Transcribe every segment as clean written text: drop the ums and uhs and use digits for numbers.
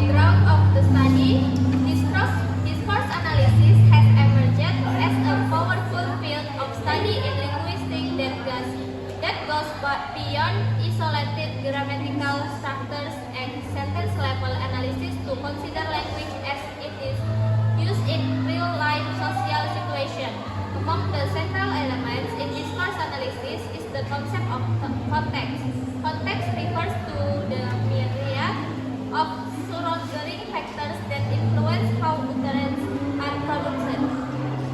background of the study, discourse analysis has emerged as a powerful field of study in linguistics that goes beyond isolated grammatical structures and sentence-level analysis to consider language as it is used in real-life social situations. Among the central elements in discourse analysis is the concept of context. Context refers to the myriad of surrounding factors that influence how utterance are produced,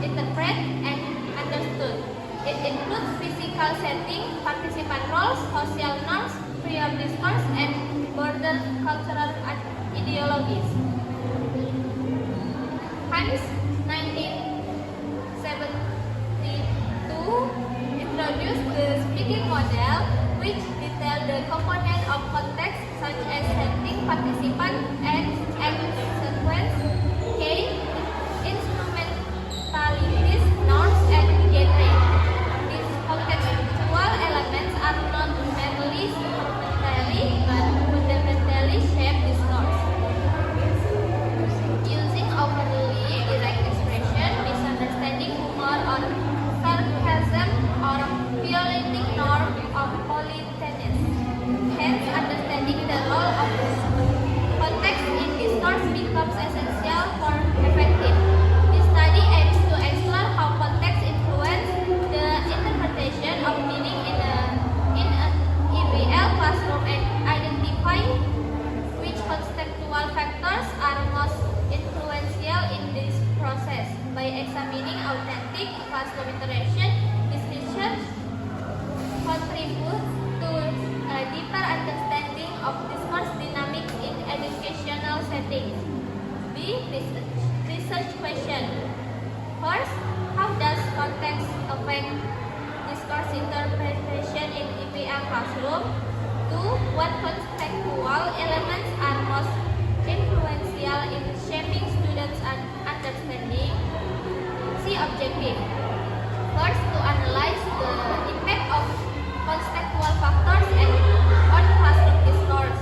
interpreted, and understood. It includes physical setting, participant roles, social norms, prior discourse, and broader cultural ideologies. Hence, 1972 introduced the speaking model, which detailed the components of context such as setting, participant, and sequence, case, instrumentalities, norms, and genre. These contextual elements are not merely instrumentally but fundamentally shape discourse. Using overly direct expression, misunderstanding, humor, or sarcasm, or violating norm of politeness. Hence, understanding the role of context in discourse becomes essential for effective. This study aims to explore how context influences the interpretation of meaning in an IBL classroom and identify which contextual factors are most influential in this process. By examining authentic classroom interaction, this research contributes to a deeper understanding of discourse dynamics in educational settings. B. Research question. First, how does context affect discourse interpretation in IPA classroom? 2. What contextual elements are most influential in shaping students' understanding? C. Objective. First, to analyze the impact of contextual factors on classroom discourse.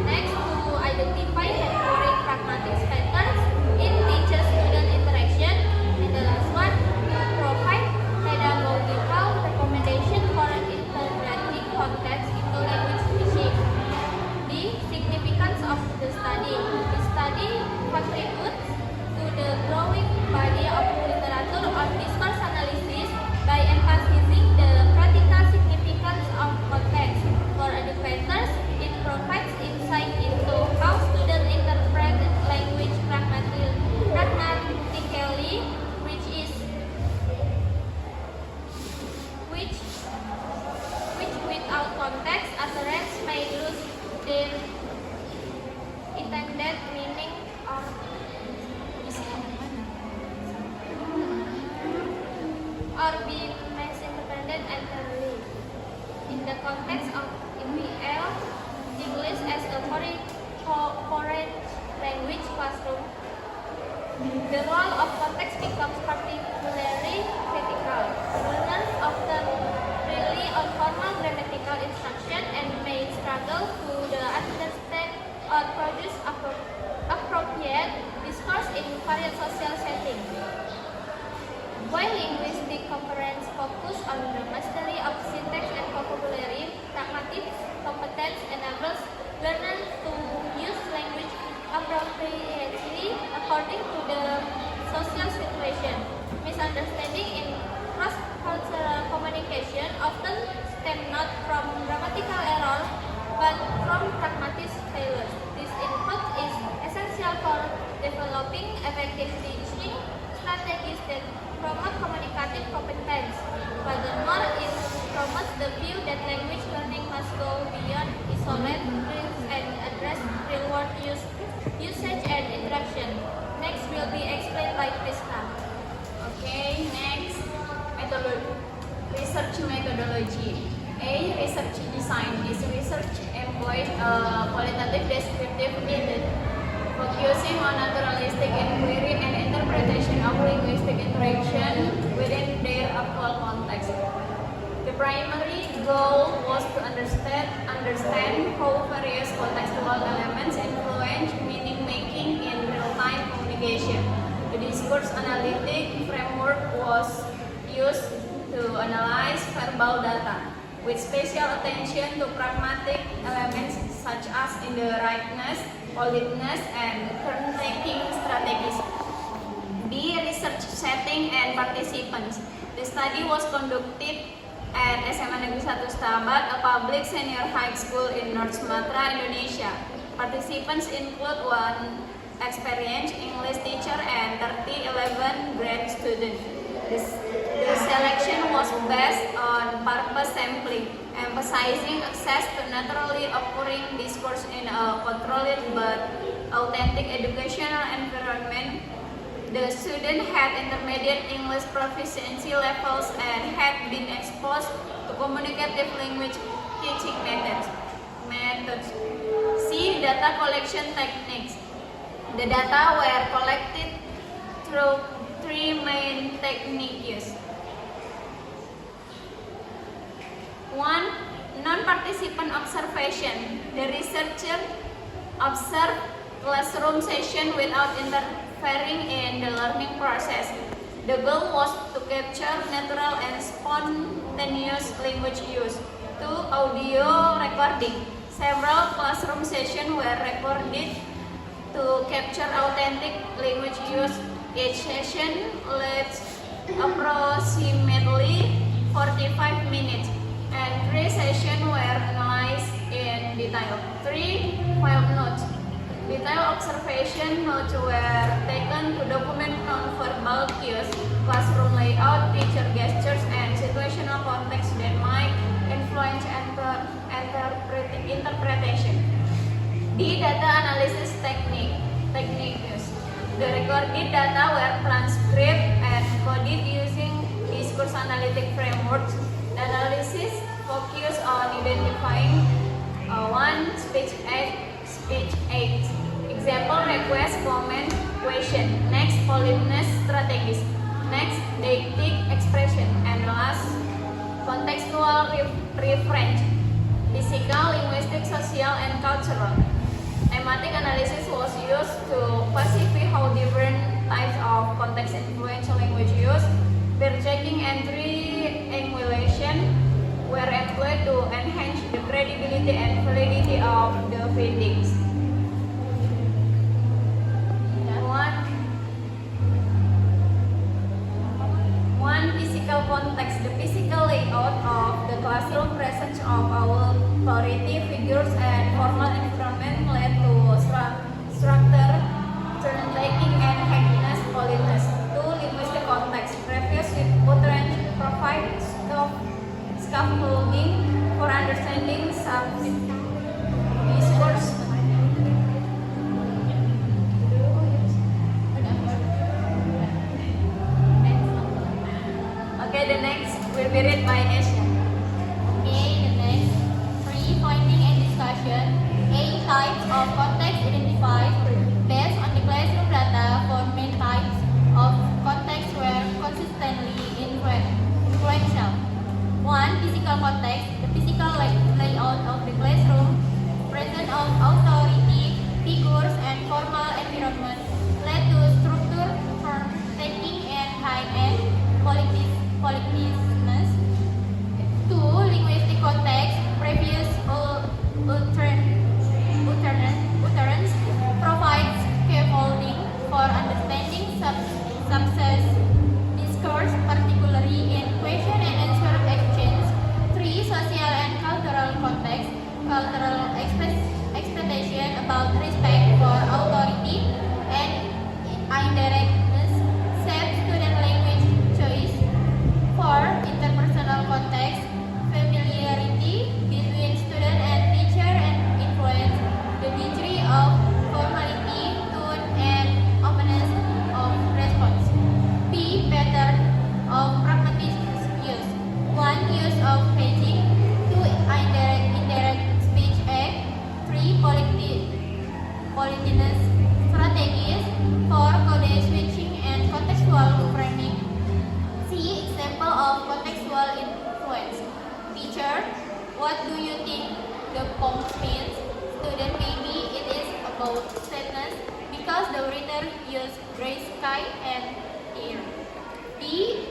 Next, to identify recurring pragmatic patterns in teacher-student interaction. And the last one, to provide pedagogical recommendation for integrating context into language teaching. D. Significance of the study. The study contributes to the growing body of literature on discourse analysis by emphasizing the practical significance of context. For educators, it provides insight into how students interpret language pragmatically, which without context, utterance may lose their intended meaning or be misinterpreted entirely. In the context of IPL, English as a foreign language classroom, the role of context becomes particularly critical. Learners often rely on formal grammatical instruction and may struggle to understand or produce appropriate discourse in various social settings. While linguistic conference focus on the mastery of syntax and vocabulary, pragmatic competence enables learners to use language appropriately according to the social situation. Misunderstanding in cross-cultural communication often stem not from grammatical error but from pragmatic failures. This input is essential for developing effective teaching strategies that promote communicative competence. Furthermore, it promotes the view that language learning must go beyond isolate drills and address real-world usage and interaction. Next will be explained by Krista. Okay, next, research methodology. A. Research design. This research employs a qualitative descriptive method focusing on naturalistic inquiry and interpretation of linguistic interaction within their actual context. The primary goal was to understand how various contextual elements influence discourse analytic framework was used to analyze verbal data, with special attention to pragmatic elements such as indirectness, politeness, and turn-taking strategies. B. Research setting and participants. The study was conducted at SMA Negeri 1 Stabat, a public senior high school in North Sumatra, Indonesia. Participants include one experienced English teacher and 11 grade students. The selection was based on purpose sampling, emphasizing access to naturally occurring discourse in a controlled but authentic educational environment. The student had intermediate English proficiency levels and had been exposed to communicative language teaching methods. C. Data collection techniques. The data were collected through three main techniques. 1. Non-participant observation. The researcher observed classroom session without interfering in the learning process. The goal was to capture natural and spontaneous language use. 2. Audio recording. Several classroom sessions were recorded to capture authentic language use. Each session lasts approximately 45 minutes, and 3 sessions were analyzed in detail. 3. Field notes. Detailed observation notes were taken to document non-verbal cues, classroom layout, teacher gestures, and situational context that might influence interpretation. D. Data analysis techniques. The recorded data were transcribed and coded using discourse analytic frameworks. The analysis focused on identifying 1. Speech aids. Example, request, comment, question. Next, politeness strategies. Next, deictic expression. And last, contextual reference. Physical, linguistic, social, and cultural. Thematic analysis was used to classify how different types of context influence language use. Peer checking and triangulation were employed to enhance the credibility and validity of the findings. 1. Physical context. The physical layout of the classroom, presence of authority figures, and formal environment led to structure, turn-taking, and happiness, politeness. 2. Linguistic context. Previous utterance provides scaffolding for understanding discourse. Okay, the next will be read by Asia. Okay, the next. 3. Pointing and discussion. A. Types of context identified. Based on the classroom data, 4 main types of context were consistently influential. 1. Physical context. The physical layout of the classroom, presence of authority figures, and formal environment led to structure, turn-taking, and high-end politeness. 2. Linguistic context. Previous utterance provides scaffolding for understanding success discourse, particularly in question and answer exchange. 3. Social and cultural context. Cultural expectation about respect for authority and indirectness shape student language choice. 4. Interpersonal context. Familiarity between student and teacher and influence the degree of formality, tone, and openness of response. P. Pattern of pragmatic use. 1. Use of phrasing. 2. Indirect speech act. 3. Politeness strategies. 4. Code switching and contextual framing. C. Example of contextual influence. Teacher, what do you think the poem means? Student, maybe it is about sadness because the writer used gray sky and air. D.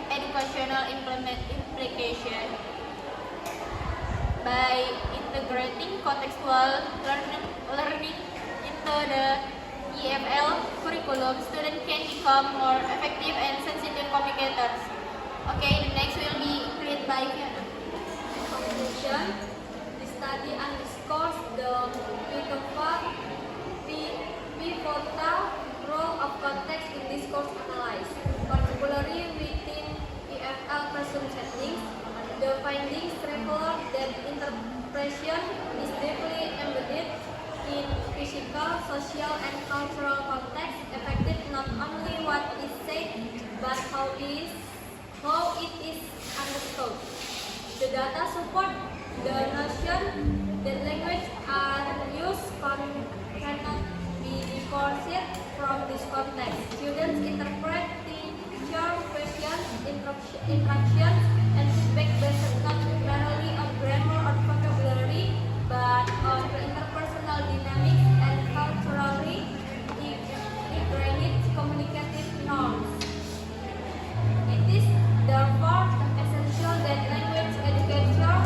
Educational implication. By integrating contextual learning into the EFL curriculum, students can become more effective and sensitive communicators. Okay, the next will be created by Fiona. Conclusion. The study underscores the pivotal role of context in discourse analysis, particularly within EFL classroom settings. The findings reveal that interpretation is deeply embedded in physical, social, and cultural context, affecting not only what is said, but how it is understood. The data support the notion that language and use cannot be divorced from this context. Students interpret teacher questions, instructions, and feedback based not primarily on grammar or vocabulary, but on the interpersonal dynamics and culturally ingrained communicative norms. It is therefore essential that language education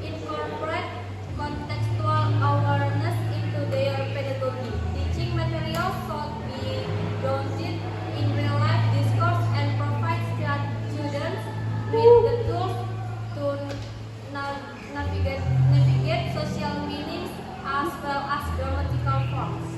incorporate contextual awareness into their pedagogy. Teaching materials should be grounded in real-life discourse and provide students with the tools to navigate social meanings as well as grammatical forms.